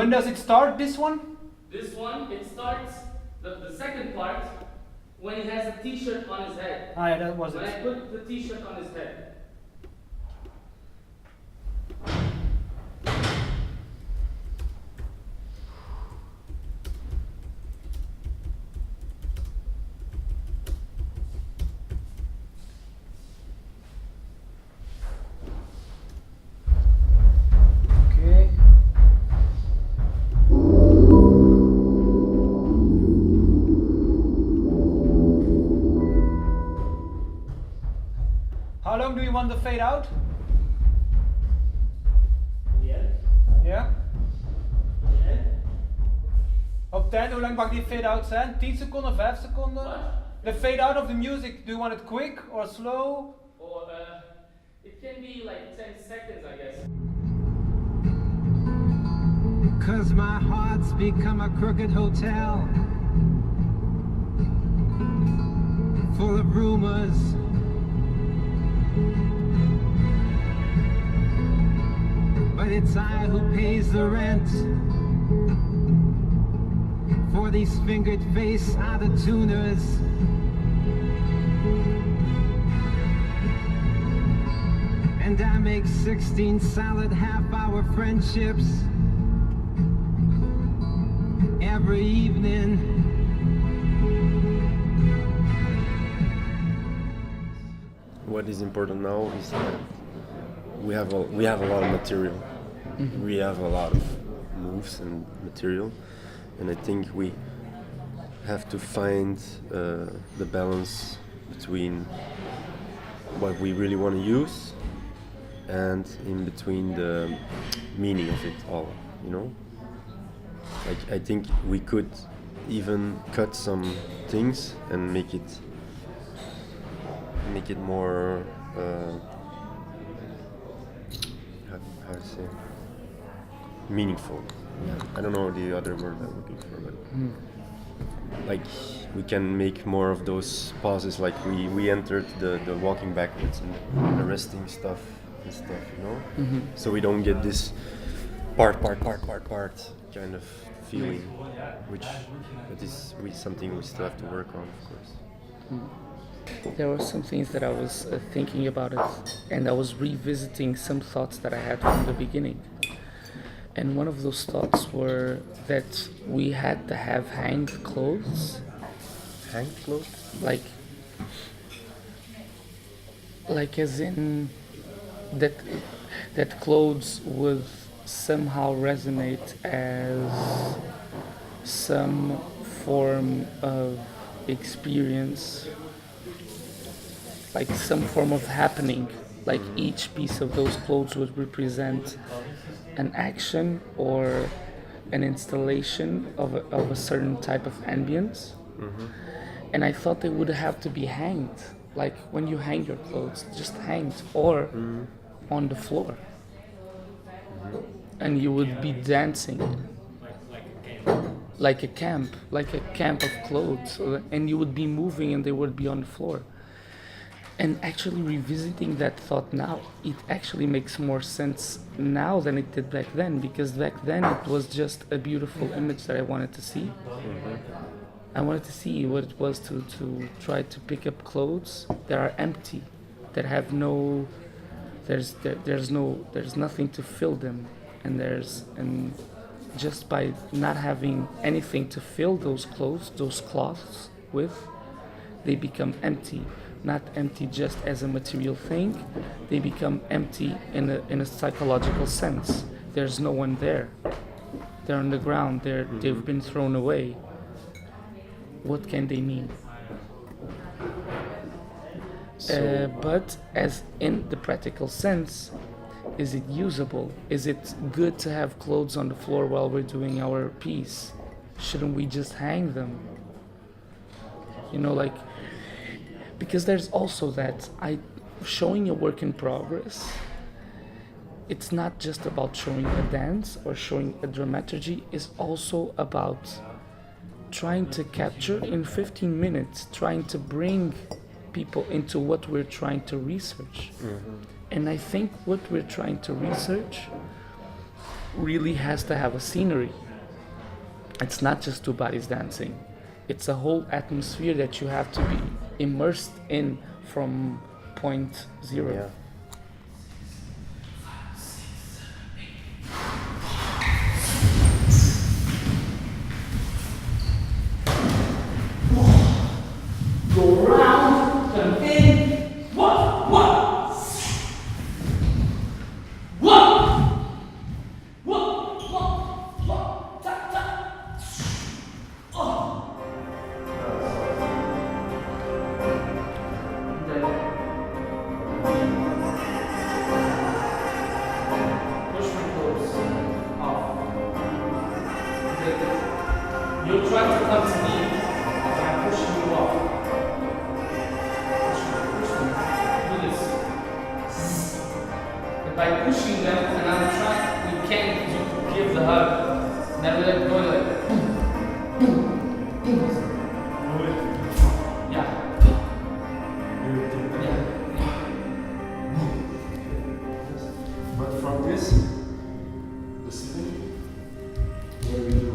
When does it start, this one? This one, it starts, the second part, when he has a t-shirt on his head. Ah, yeah, that was when it. I put the t-shirt on his head. Okay. How long do you want the fade out? Ja? Op 10, hoe lang mag die fade out zijn? 10 seconden, 5 seconden? What? The fade out of the music, do you want it quick or slow? Or, it can be like 10 seconds, I guess. 'Cause my heart's become a crooked hotel, full of rumors, but it's I who pays the rent for these fingered face out-of-tuners. And I make 16 solid half-hour friendships every evening. What is important now is that we have a lot of material. Mm-hmm. We have a lot of moves and material, and I think we have to find the balance between what we really want to use and in between the meaning of it all, you know? Like, I think we could even cut some things and make it more how to say, meaningful. I don't know the other word I'm looking for, but like we can make more of those pauses, like we entered the walking backwards and the resting stuff and stuff, you know? Mm-hmm. So we don't get this part kind of feeling, which is something we still have to work on, of course. There were some things that I was thinking about it, and I was revisiting some thoughts that I had from the beginning. And one of those thoughts were that we had to have hanged clothes. Hanged clothes? Like as in that clothes would somehow resonate as some form of experience, like some form of happening, like each piece of those clothes would represent an action or an installation of a certain type of ambience. Mm-hmm. And I thought they would have to be hanged, like when you hang your clothes, just hanged, or on the floor. Mm-hmm. And you would be dancing like a camp of clothes, and you would be moving and they would be on the floor. And actually revisiting that thought now, it actually makes more sense now than it did back then, because back then it was just a beautiful image that I wanted to see. Mm-hmm. I wanted to see what it was to try to pick up clothes that are empty, that have no, there's nothing to fill them, and just by not having anything to fill those clothes, those cloths with, they become empty. Not empty just as a material thing, they become empty in a psychological sense. There's no one there. They're on the ground, they've been thrown away. What can they mean? But as in the practical sense, is it usable? Is it good to have clothes on the floor while we're doing our piece? Shouldn't we just hang them? You know, like, because there's also that showing a work in progress, it's not just about showing a dance or showing a dramaturgy, it's also about trying to capture in 15 minutes, trying to bring people into what we're trying to research. Mm-hmm. And I think what we're trying to research really has to have a scenery. It's not just two bodies dancing. It's a whole atmosphere that you have to be immersed in from point zero. Yeah. Go round, come in. One, one. One. One, one, one. Tap, tap. Oh. Push my clothes off. You'll try to come to me, but I'm pushing you off. By pushing them and I'm trying, we can't give the hug. Then we let go like boom, boom, boom. Yeah. But from this, the ceiling, where we do that.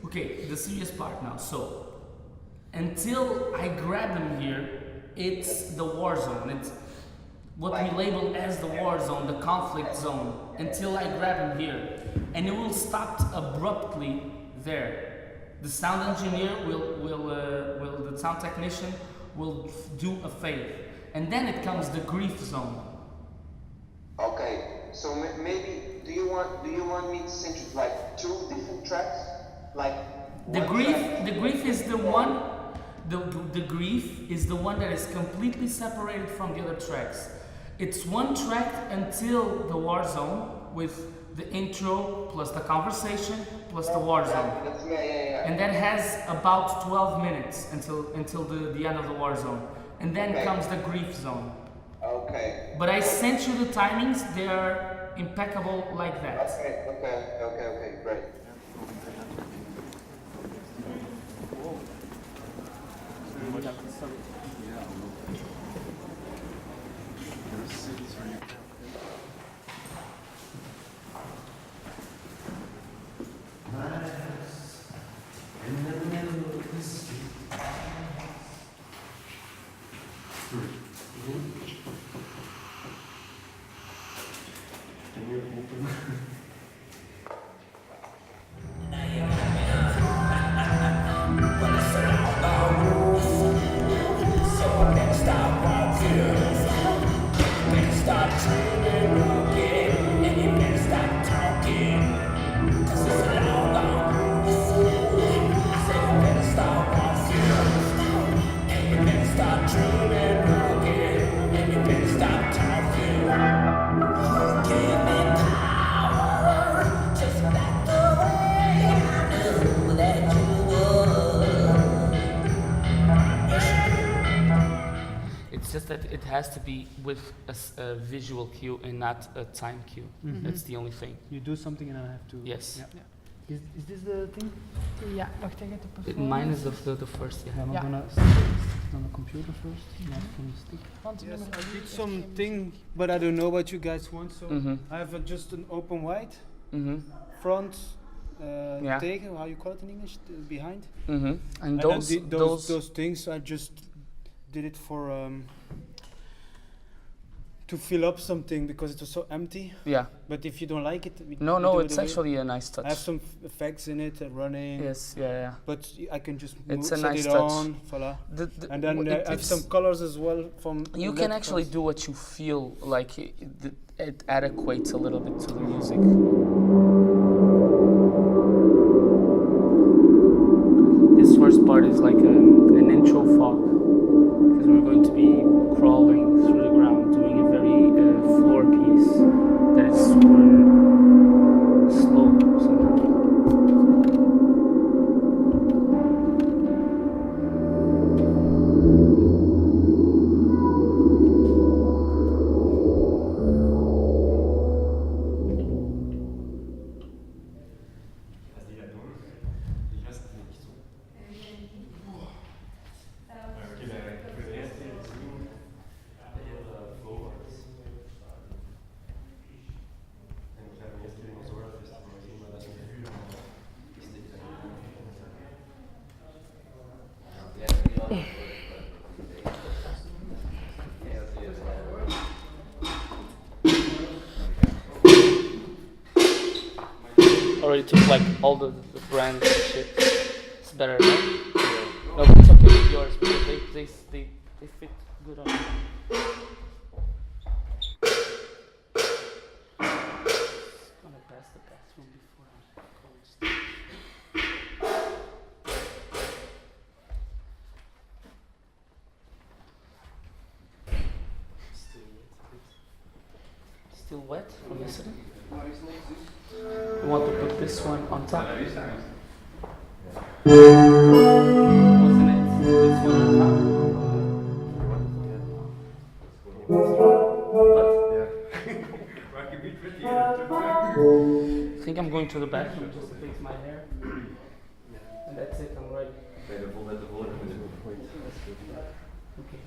Okay, the serious part now. So, until I grab him here, it's the war zone. It's what we label as the war zone, the conflict zone, until I grab him here. And it will stop abruptly there. The sound engineer the sound technician will do a fade. And then it comes the grief zone. Okay, so maybe do you want me to send you like two different tracks, like the grief is the one. The grief is the one that is completely separated from the other tracks. It's one track until the war zone with the intro plus the conversation plus the war zone. Yeah. And that has about 12 minutes until the end of the war zone. And then comes the grief zone. Okay. But I sent you the timings, they are impeccable like that. Okay, great. Just that it has to be with a visual cue and not a time cue. Mhm. That's the only thing. You do something and I have to... Yes. Yeah. Is this the thing? Ja, wacht, hij gaat op Mine is the first, yeah. I'm Yeah. gonna start it on the computer first, not from the stick. Want Yes, nummer I drie did is something, but I don't know what you guys want. So Mhm. I have just an open white Mm-hmm. front, Yeah. tegen, how you call it in English, behind. And And those then those things, I just did it for to fill up something because it was so empty. yeah. But if you don't like it, we No, we no, do it it's away. actually a nice touch. I have some effects in it, running. Yes, yeah. But I can just It's a set nice it touch. on, voila. And then I have it's- some colors as well from. You can actually do what you feel like it adequates a little bit to the music. This first part is like an intro fog because we're going to be crawling through the ground doing a very floor piece that is super slow somehow. Already took like all the brands and shit. It's better, right? No, but it's okay with yours because they fit good on you. Gonna pass the bathroom before I go upstairs. Still wet from yesterday? You want to put this one on top? Wasn't it? This one on top? I think I'm going to the bathroom just to fix my hair. And that's it, I'm ready. Okay.